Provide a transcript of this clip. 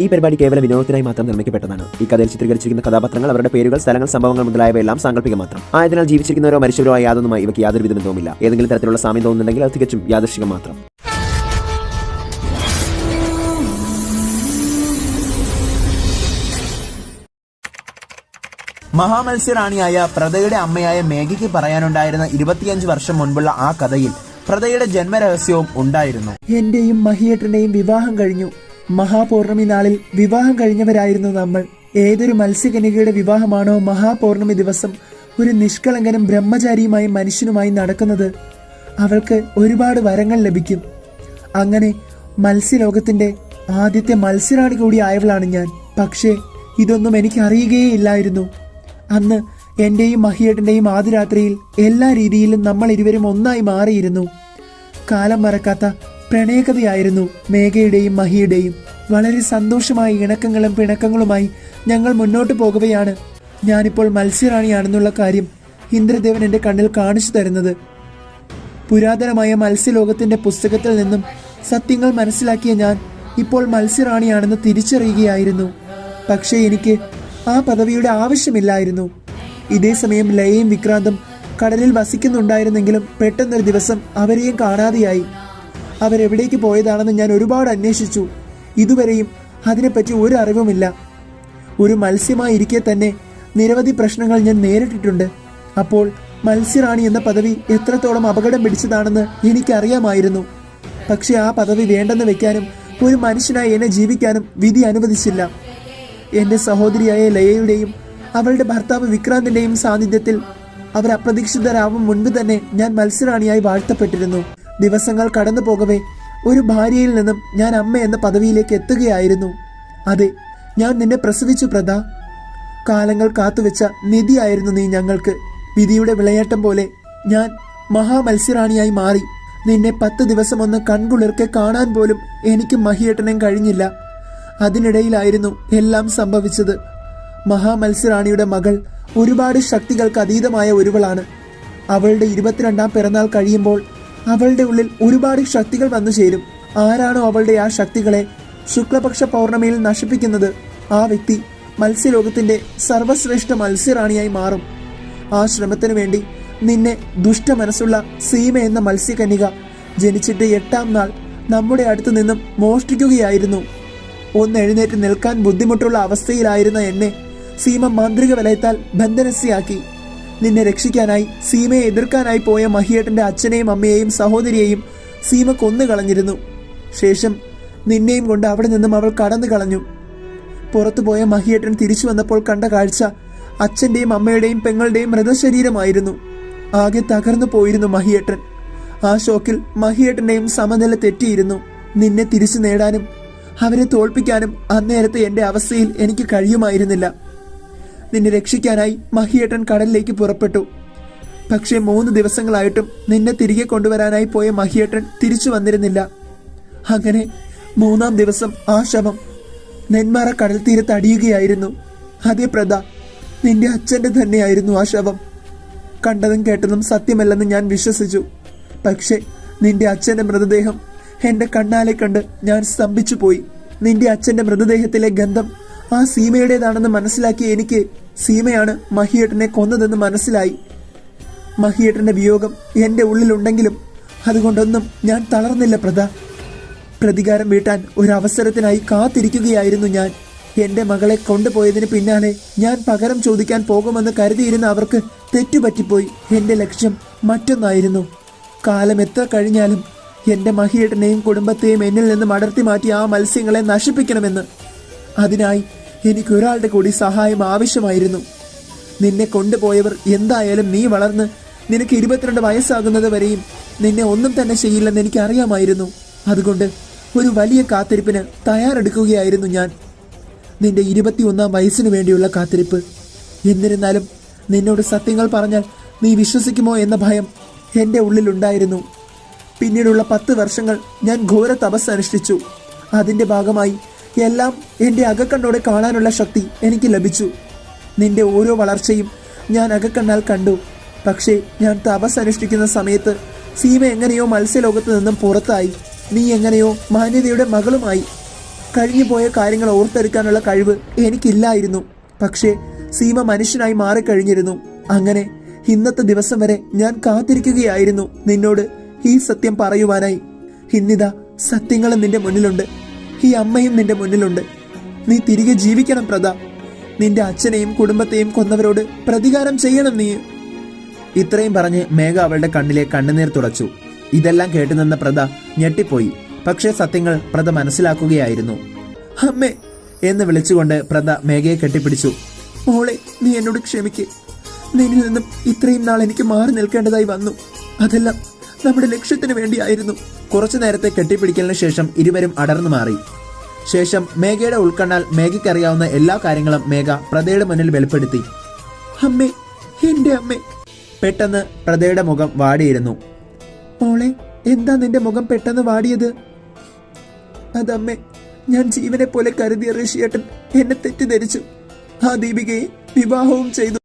ഈ പരിപാടി കേവലം വിനോദത്തിനായി മാത്രം നിർമ്മിക്കപ്പെട്ടതാണ്. ഈ കഥയിൽ ചിത്രീകരിച്ചിരിക്കുന്ന കഥാപാത്രങ്ങൾ, അവരുടെ പേരുകൾ, സ്ഥലങ്ങൾ, സംഭവങ്ങൾ മുതലായവയെല്ലാം സാങ്കല്പികം മാത്രം ആയതിനാൽ ജീവിച്ചിരിക്കുന്നവരോ മരിച്ചവരോ ആയ യാതൊന്നുമായി ഇവയ്ക്ക് യാതൊരു വിധ ബന്ധവുമില്ല. ഏതെങ്കിലും തരത്തിലുള്ള സാമ്യം തോന്നുന്നുണ്ടെങ്കിൽ അത് തികച്ചും യാദൃശ്ചികം മാത്രം. മഹാമത്സ്യറാണിയായ പ്രതയുടെ അമ്മയായ മേഘയ്ക്ക് പറയാനുണ്ടായിരുന്ന 25 വർഷം മുൻപുള്ള ആ കഥയിൽ പ്രതയുടെ ജന്മരഹസ്യവും ഉണ്ടായിരുന്നു. എന്റെയും മഹിയേട്ടന്റെയും വിവാഹം കഴിഞ്ഞു. മഹാപൗർണമി നാളിൽ വിവാഹം കഴിഞ്ഞവരായിരുന്നു നമ്മൾ. ഏതൊരു മത്സ്യകന്യകയുടെ വിവാഹമാണോ മഹാപൗർണമി ദിവസം ഒരു നിഷ്കളങ്കനും ബ്രഹ്മചാരിയുമായി മനുഷ്യനുമായി നടക്കുന്നത്, അവൾക്ക് ഒരുപാട് വരങ്ങൾ ലഭിക്കും. അങ്ങനെ മത്സ്യലോകത്തിന്റെ ആദ്യത്തെ മത്സ്യറാണി കൂടി ആയവളാണ് ഞാൻ. പക്ഷേ ഇതൊന്നും എനിക്ക് അറിയുകയേ ഇല്ലായിരുന്നു. അന്ന് എന്റെയും മഹിയേട്ടന്റെയും ആദ്യ രാത്രിയിൽ എല്ലാ രീതിയിലും നമ്മൾ ഇരുവരും ഒന്നായി മാറിയിരുന്നു. കാലം മറക്കാത്ത പ്രണയകഥയായിരുന്നു മേഘയുടെയും മഹിയുടെയും. വളരെ സന്തോഷമായ ഇണക്കങ്ങളും പിണക്കങ്ങളുമായി ഞങ്ങൾ മുന്നോട്ട് പോകുകയാണ്. ഞാനിപ്പോൾ മത്സ്യറാണിയാണെന്നുള്ള കാര്യം ഇന്ദ്രദേവൻ എന്റെ കണ്ണിൽ കാണിച്ചു തരുന്നത്. പുരാതനമായ മത്സ്യലോകത്തിന്റെ പുസ്തകത്തിൽ നിന്നും സത്യങ്ങൾ മനസ്സിലാക്കിയ ഞാൻ ഇപ്പോൾ മത്സ്യറാണിയാണെന്ന് തിരിച്ചറിയുകയായിരുന്നു. പക്ഷേ എനിക്ക് ആ പദവിയുടെ ആവശ്യമില്ലായിരുന്നു. ഇതേസമയം ലയയും വിക്രാന്തും കടലിൽ വസിക്കുന്നുണ്ടായിരുന്നെങ്കിലും പെട്ടെന്നൊരു ദിവസം അവരെയും കാണാതെയായി. അവരെവിടേക്ക് പോയതാണെന്ന് ഞാൻ ഒരുപാട് അന്വേഷിച്ചു. ഇതുവരെയും അതിനെപ്പറ്റി ഒരു അറിവുമില്ല. ഒരു മത്സ്യമായി ഇരിക്കെ തന്നെ നിരവധി പ്രശ്നങ്ങൾ ഞാൻ നേരിട്ടിട്ടുണ്ട്. അപ്പോൾ മത്സ്യറാണി എന്ന പദവി എത്രത്തോളം അപകടം പിടിച്ചതാണെന്ന് എനിക്കറിയാമായിരുന്നു. പക്ഷെ ആ പദവി വേണ്ടെന്ന് വെക്കാനും ഒരു മനുഷ്യനായി എന്നെ ജീവിക്കാനും വിധി അനുവദിച്ചില്ല. എന്റെ സഹോദരിയായ ലയയുടെയും അവളുടെ ഭർത്താവ് വിക്രാന്തിന്റെയും സാന്നിധ്യത്തിൽ അവർ അപ്രതീക്ഷിതരാവും മുൻപ് തന്നെ ഞാൻ മത്സ്യറാണിയായി വാഴ്ത്തപ്പെട്ടിരുന്നു. ദിവസങ്ങൾ കടന്നു പോകവേ ഒരു ഭാര്യയിൽ നിന്നും ഞാൻ അമ്മ എന്ന പദവിയിലേക്ക് എത്തുകയായിരുന്നു. അതെ, ഞാൻ നിന്നെ പ്രസവിച്ചു പ്രദ. കാലങ്ങൾ കാത്തുവെച്ച നിധിയായിരുന്നു നീ ഞങ്ങൾക്ക്. വിധിയുടെ വിളയാട്ടം പോലെ ഞാൻ മഹാമത്സ്യറാണിയായി മാറി. നിന്നെ 10 ദിവസം ഒന്ന് കൺകുളിർക്കെ കാണാൻ പോലും എനിക്ക് മഹിയേട്ടനും കഴിഞ്ഞില്ല. അതിനിടയിലായിരുന്നു എല്ലാം സംഭവിച്ചത്. മഹാമത്സ്യറാണിയുടെ മകൾ ഒരുപാട് ശക്തികൾക്ക് അതീതമായ ഒരുവളാണ്. അവളുടെ 22ാം പിറന്നാൾ കഴിയുമ്പോൾ അവളുടെ ഉള്ളിൽ ഒരുപാട് ശക്തികൾ വന്നു ചേരും. ആരാണോ അവളുടെ ആ ശക്തികളെ ശുക്ലപക്ഷ പൗർണമിയിൽ നശിപ്പിക്കുന്നത്, ആ വ്യക്തി മത്സ്യലോകത്തിന്റെ സർവശ്രേഷ്ഠ മത്സ്യറാണിയായി മാറും. ആ ശ്രമത്തിനു വേണ്ടി നിന്നെ ദുഷ്ടമനസ്സുള്ള സീമ എന്ന മത്സ്യകന്യക ജനിച്ചിട്ട് 8ാം നാൾ നമ്മുടെ അടുത്തു നിന്നും മോഷ്ടിക്കുകയായിരുന്നു. ഒന്ന് എഴുന്നേറ്റ് നിൽക്കാൻ ബുദ്ധിമുട്ടുള്ള അവസ്ഥയിലായിരുന്ന എന്നെ സീമ മാന്ത്രിക വലയത്താൽ ബന്ധനസ്ഥയാക്കി. നിന്നെ രക്ഷിക്കാനായി സീമയെ എതിർക്കാനായി പോയ മഹിയേട്ടന്റെ അച്ഛനെയും അമ്മയെയും സഹോദരിയെയും സീമ കൊന്നുകളഞ്ഞിരുന്നു. ശേഷം നിന്നെയും കൊണ്ട് അവിടെ നിന്നും അവൾ കടന്നു കളഞ്ഞു. പുറത്തുപോയ മഹിയേട്ടൻ തിരിച്ചു വന്നപ്പോൾ കണ്ട കാഴ്ച അച്ഛന്റെയും അമ്മയുടെയും പെങ്ങളുടെയും മൃതശരീരമായിരുന്നു. ആകെ തകർന്നു പോയിരുന്നു മഹിയേട്ടൻ. ആ ഷോക്കിൽ മഹിയേട്ടന്റെയും സമനില തെറ്റിയിരുന്നു. നിന്നെ തിരിച്ചു നേടാനും അവരെ തോൽപ്പിക്കാനും അന്നേരത്തെ എന്റെ അവസ്ഥയിൽ എനിക്ക് കഴിയുമായിരുന്നില്ല. നിന്നെ രക്ഷിക്കാനായി മഹിയേട്ടൻ കടലിലേക്ക് പുറപ്പെട്ടു. പക്ഷേ 3 ദിവസങ്ങളായിട്ടും നിന്നെ തിരികെ കൊണ്ടുവരാനായി പോയ മഹിയേട്ടൻ തിരിച്ചു വന്നിരുന്നില്ല. അങ്ങനെ 3ാം ദിവസം ആ ശവം നെന്മാറ കടൽ തീരത്ത് അടിയുകയായിരുന്നു. അതേ പ്രദ, നിന്റെ അച്ഛന്റെ തന്നെയായിരുന്നു ആ ശവം. കണ്ടതും കേട്ടതും സത്യമല്ലെന്ന് ഞാൻ വിശ്വസിച്ചു. പക്ഷേ നിന്റെ അച്ഛന്റെ മൃതദേഹം എന്റെ കണ്ണാലെ കണ്ട് ഞാൻ സ്തംഭിച്ചു പോയി. നിന്റെ അച്ഛന്റെ മൃതദേഹത്തിലെ ഗന്ധം ആ സീമയുടേതാണെന്ന് മനസ്സിലാക്കിയ എനിക്ക് സീമയാണ് മഹിയേട്ടനെ കൊന്നതെന്ന് മനസ്സിലായി. മഹിയേട്ടന്റെ വിയോഗം എന്റെ ഉള്ളിലുണ്ടെങ്കിലും അതുകൊണ്ടൊന്നും ഞാൻ തളർന്നില്ല പ്രദ. പ്രതികാരം വീട്ടാൻ ഒരു അവസരത്തിനായി കാത്തിരിക്കുകയായിരുന്നു ഞാൻ. എന്റെ മകളെ കൊണ്ടുപോയതിന് പിന്നാലെ ഞാൻ പകരം ചോദിക്കാൻ പോകുമെന്ന് കരുതിയിരുന്ന അവർക്ക് തെറ്റുപറ്റിപ്പോയി. എന്റെ ലക്ഷ്യം മറ്റൊന്നായിരുന്നു. കാലം എത്ര കഴിഞ്ഞാലും എന്റെ മഹിയേട്ടനെയും കുടുംബത്തെയും എന്നിൽ നിന്നും അടർത്തി മാറ്റി ആ മത്സ്യങ്ങളെ നശിപ്പിക്കണമെന്ന്. അതിനായി എനിക്കൊരാളുടെ കൂടി സഹായം ആവശ്യമായിരുന്നു. നിന്നെ കൊണ്ടുപോയവർ എന്തായാലും നീ വളർന്ന് നിനക്ക് 22 വയസ്സാകുന്നത് വരെയും നിന്നെ ഒന്നും തന്നെ ചെയ്യില്ലെന്ന് എനിക്ക് അറിയാമായിരുന്നു. അതുകൊണ്ട് ഒരു വലിയ കാത്തിരിപ്പിന് തയ്യാറെടുക്കുകയായിരുന്നു ഞാൻ. നിന്റെ 21ാം വയസ്സിന് വേണ്ടിയുള്ള കാത്തിരിപ്പ്. എന്നിരുന്നാലും നിന്നോട് സത്യങ്ങൾ പറഞ്ഞാൽ നീ വിശ്വസിക്കുമോ എന്ന ഭയം എൻ്റെ ഉള്ളിലുണ്ടായിരുന്നു. പിന്നീടുള്ള 10 വർഷങ്ങൾ ഞാൻ ഘോര തപസ് അനുഷ്ഠിച്ചു. അതിൻ്റെ ഭാഗമായി എല്ലാം എൻ്റെ അകക്കണ്ണോടെ കാണാനുള്ള ശക്തി എനിക്ക് ലഭിച്ചു. നിന്റെ ഓരോ വളർച്ചയും ഞാൻ അകക്കണ്ണാൽ കണ്ടു. പക്ഷേ ഞാൻ തപസ് അനുഷ്ഠിക്കുന്ന സമയത്ത് സീമ എങ്ങനെയോ മത്സ്യലോകത്ത് നിന്നും പുറത്തായി. നീ എങ്ങനെയോ മാന്യതയുടെ മകളുമായി. കഴിഞ്ഞു പോയ കാര്യങ്ങൾ ഓർത്തെടുക്കാനുള്ള കഴിവ് എനിക്കില്ലായിരുന്നു. പക്ഷേ സീമ മനുഷ്യനായി മാറിക്കഴിഞ്ഞിരുന്നു. അങ്ങനെ ഇന്നത്തെ ദിവസം വരെ ഞാൻ കാത്തിരിക്കുകയായിരുന്നു നിന്നോട് ഈ സത്യം പറയുവാനായി. ഇന്നിതാ സത്യങ്ങളും നിന്റെ മുന്നിലുണ്ട്, ഈ അമ്മയും നിന്റെ മുന്നിലുണ്ട്. നീ തിരികെ ജീവിക്കണം പ്രദ. നിന്റെ അച്ഛനെയും കുടുംബത്തെയും കൊന്നവരോട് പ്രതികാരം ചെയ്യണം നീ. ഇത്രയും പറഞ്ഞ് മേഘ അവളുടെ കണ്ണിലെ കണ്ണുനീർ തുടച്ചു. ഇതെല്ലാം കേട്ടുനിന്ന പ്രദ ഞെട്ടിപ്പോയി. പക്ഷേ സത്യങ്ങൾ പ്രദ മനസ്സിലാക്കുകയായിരുന്നു. അമ്മേ എന്ന് വിളിച്ചുകൊണ്ട് പ്രദ മേഘയെ കെട്ടിപ്പിടിച്ചു. മോളെ, നീ എന്നോട് ക്ഷമിക്ക്. നിന്നിൽ നിന്നും ഇത്രയും നാൾ എനിക്ക് മാറി നിൽക്കേണ്ടതായി വന്നു. അതെല്ലാം നമ്മുടെ ലക്ഷ്യത്തിന് വേണ്ടിയായിരുന്നു. കുറച്ചു നേരത്തെ കെട്ടിപ്പിടിക്കലിന് ശേഷം ഇരുവരും അടർന്നു മാറി. ശേഷം മേഘയുടെ ഉൾക്കണ്ണാൽ മേഘയ്ക്കറിയാവുന്ന എല്ലാ കാര്യങ്ങളും മേഘ പ്രദയുടെ മുന്നിൽ വെളിപ്പെടുത്തി. അമ്മേ, എന്റെ അമ്മേ. പെട്ടെന്ന് പ്രദയുടെ മുഖം വാടിയിരുന്നു. മോളെ, എന്താ നിന്റെ മുഖം പെട്ടെന്ന് വാടിയത്? അതമ്മേ, ഞാൻ ജീവനെ പോലെ കരുതിയ ഋഷിയേട്ടൻ എന്നെ തെറ്റിദ്ധരിച്ചു. ആ ദീപികയെ വിവാഹവും ചെയ്തു.